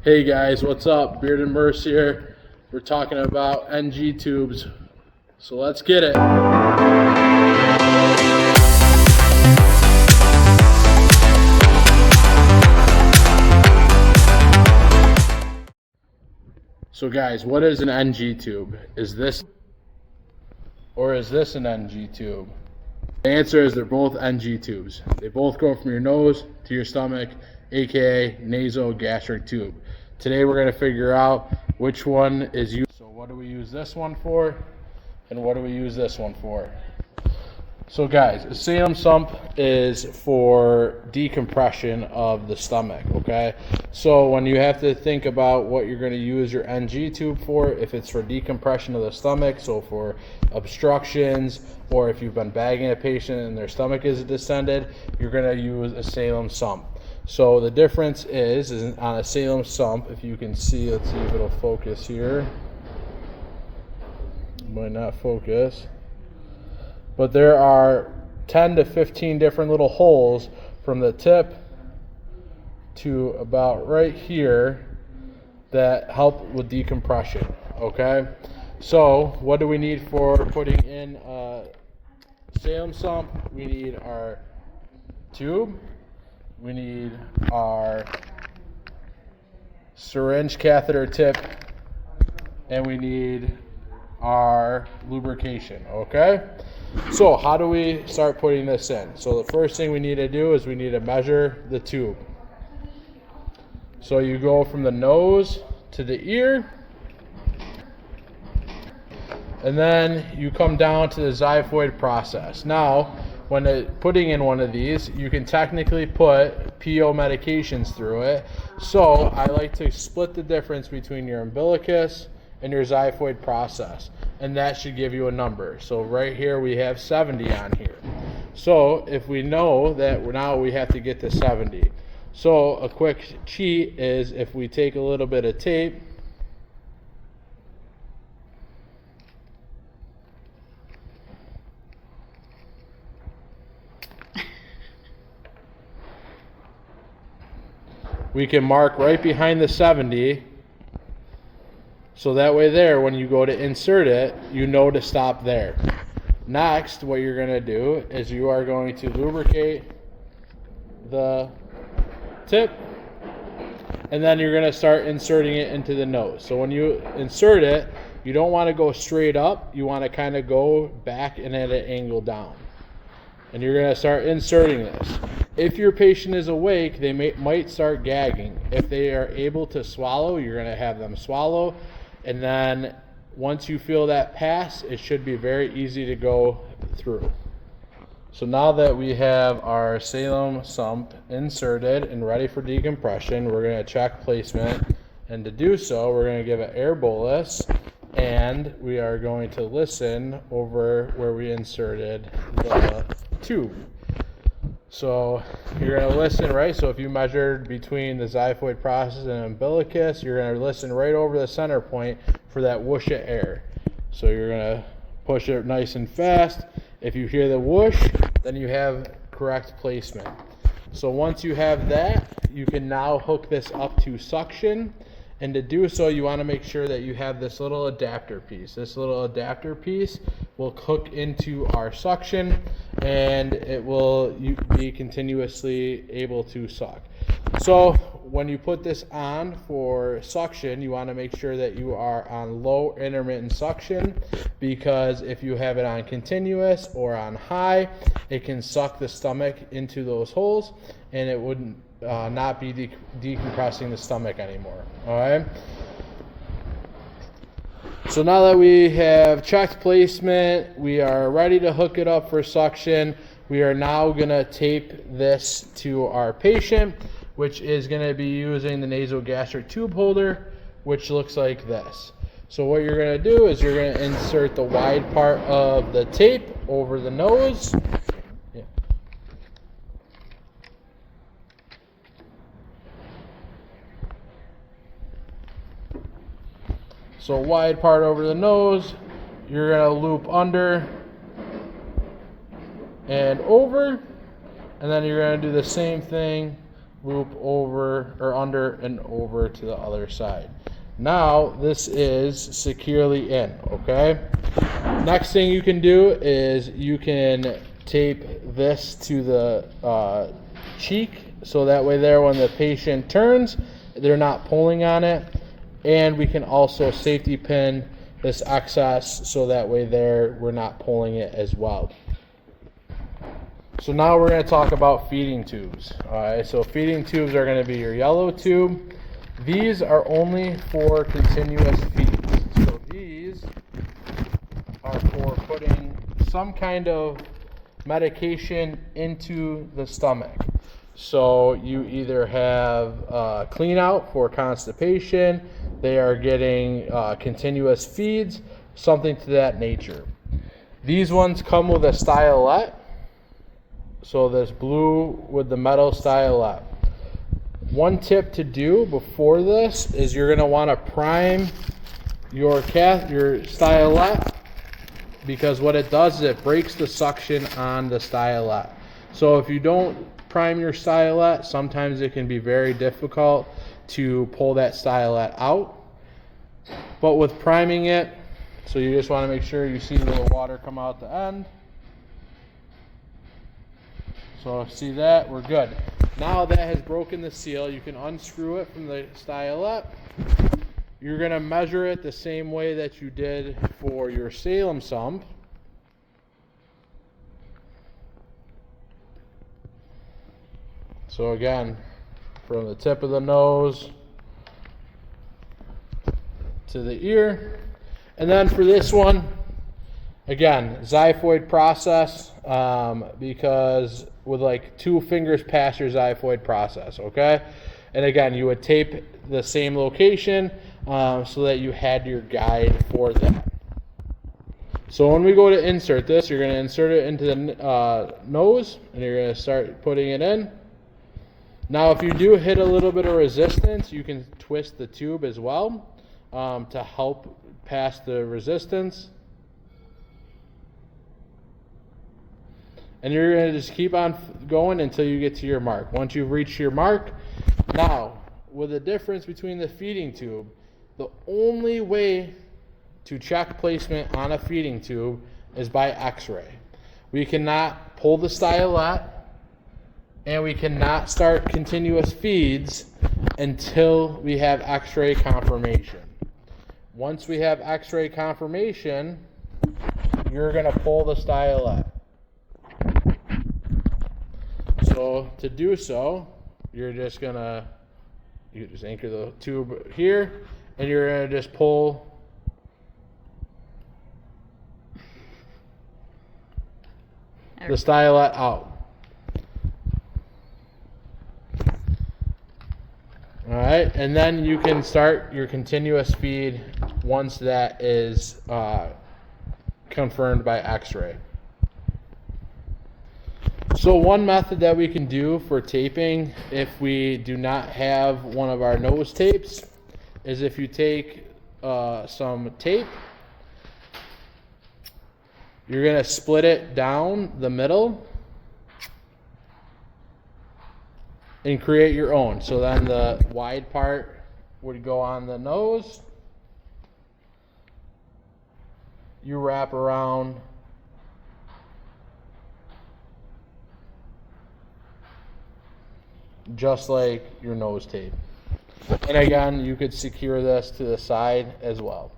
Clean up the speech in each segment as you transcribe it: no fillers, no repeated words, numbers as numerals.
Hey guys, what's up? Beard and Merce here. We're talking about NG tubes. So let's get it. So guys, what is an NG tube? Is this or is this an NG tube? The answer is they're both NG tubes. They both go from your nose to your stomach, aka nasogastric tube. Today we're going to figure out which one is used. So what do we use this one for and what do we use this one for? So guys, a Salem sump is for decompression of the stomach, okay? So when you have to think about what you're going to use your NG tube for, if it's for decompression of the stomach, so for obstructions, or if you've been bagging a patient and their stomach is distended, you're going to use a Salem sump. So the difference is on a Salem sump, if you can see, let's see if it'll focus here. It might not focus. But there are 10 to 15 different little holes from the tip to about right here that help with decompression, okay? So what do we need for putting in a Salem sump? We need our tube, we need our syringe catheter tip, and we need our lubrication, okay? So how do we start putting this in? So the first thing we need to do is we need to measure the tube. So you go from the nose to the ear, and then you come down to the xiphoid process. Now, when putting in one of these, you can technically put PO medications through it. So I like to split the difference between your umbilicus and your xiphoid process, and that should give you a number. So right here we have 70 on here. So if we know that now we have to get to 70. So a quick cheat is if we take a little bit of tape we can mark right behind the 70. So that way there, when you go to insert it, you know to stop there. Next, what you're going to do is you are going to lubricate the tip, and then you're going to start inserting it into the nose. So when you insert it, you don't want to go straight up. You want to kind of go back and at an angle down. And you're going to start inserting this. If your patient is awake, they might start gagging. If they are able to swallow, you're going to have them swallow. And then once you feel that pass, it should be very easy to go through. So now that we have our Salem sump inserted and ready for decompression, we're going to check placement. And to do so, we're going to give an air bolus, and we are going to listen over where we inserted the tube. So you're going to listen, right? So if you measured between the xiphoid process and umbilicus, you're going to listen right over the center point for that whoosh of air. So you're going to push it nice and fast. If you hear the whoosh, then you have correct placement. So once you have that, you can now hook this up to suction. And to do so, you want to make sure that you have this little adapter piece. This little adapter piece will hook into our suction, and it will be continuously able to suck. So when you put this on for suction, you want to make sure that you are on low intermittent suction, because if you have it on continuous or on high, it can suck the stomach into those holes, and it wouldn't not be decompressing the stomach anymore. All right. So now that we have checked placement, we are ready to hook it up for suction. We are now going to tape this to our patient, which is going to be using the nasogastric tube holder, which looks like this. So what you're going to do is you're going to insert the wide part of the tape over the nose. So wide part over the nose, you're going to loop under and over, and then you're going to do the same thing loop over or under and over to the other side. Now this is securely in, okay? Next thing you can do is you can tape this to the cheek, so that way there when the patient turns, they're not pulling on it. And we can also safety pin this excess, so that way there we're not pulling it as well. So now we're going to talk about feeding tubes. Alright, so feeding tubes are going to be your yellow tube. These are only for continuous feeds. So these are for putting some kind of medication into the stomach. So you either have clean out for constipation, they are getting continuous feeds, something to that nature. These ones come with a stylet. So this blue with the metal stylet. One tip to do before this is you're going to want to prime your stylet, because what it does is it breaks the suction on the stylet. So if you don't prime your stylet, sometimes it can be very difficult to pull that stylet out. But with priming it, so you just want to make sure you see the water come out the end. So see that? We're good. Now that has broken the seal, you can unscrew it from the stylet. You're going to measure it the same way that you did for your Salem sump. So again, from the tip of the nose to the ear. And then for this one, again, xiphoid process, because with like 2 fingers past your xiphoid process, okay? And again, you would tape the same location so that you had your guide for that. So when we go to insert this, you're going to insert it into the nose, and you're going to start putting it in. Now, if you do hit a little bit of resistance, you can twist the tube as well to help pass the resistance. And you're going to just keep on going until you get to your mark. Once you've reached your mark, now, with the difference between the feeding tube, the only way to check placement on a feeding tube is by x-ray. We cannot pull the stylet, and we cannot start continuous feeds until we have x-ray confirmation. Once we have x-ray confirmation, you're going to pull the stylet. So to do so, you're just going to anchor the tube here, and you're going to just pull the stylet out. All right, and then you can start your continuous feed once that is confirmed by x-ray. So one method that we can do for taping, if we do not have one of our nose tapes, is if you take some tape, you're going to split it down the middle and create your own. So then the wide part would go on the nose. You wrap around just like your nose tape. And again, you could secure this to the side as well.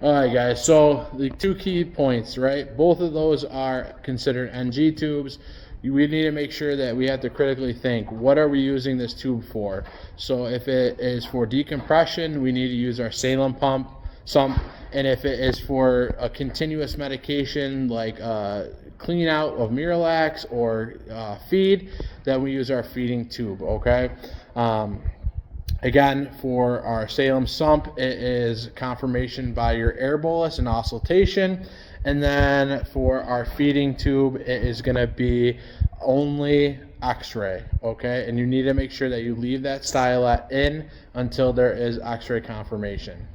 Alright guys, so the 2 key points, right? Both of those are considered NG tubes. We need to make sure that we have to critically think, what are we using this tube for? So if it is for decompression, we need to use our Salem sump. And if it is for a continuous medication like clean out of Miralax or feed, then we use our feeding tube, okay? Again, for our Salem sump, it is confirmation by your air bolus and auscultation. And then for our feeding tube, it is going to be only x-ray, okay? And you need to make sure that you leave that stylet in until there is x-ray confirmation.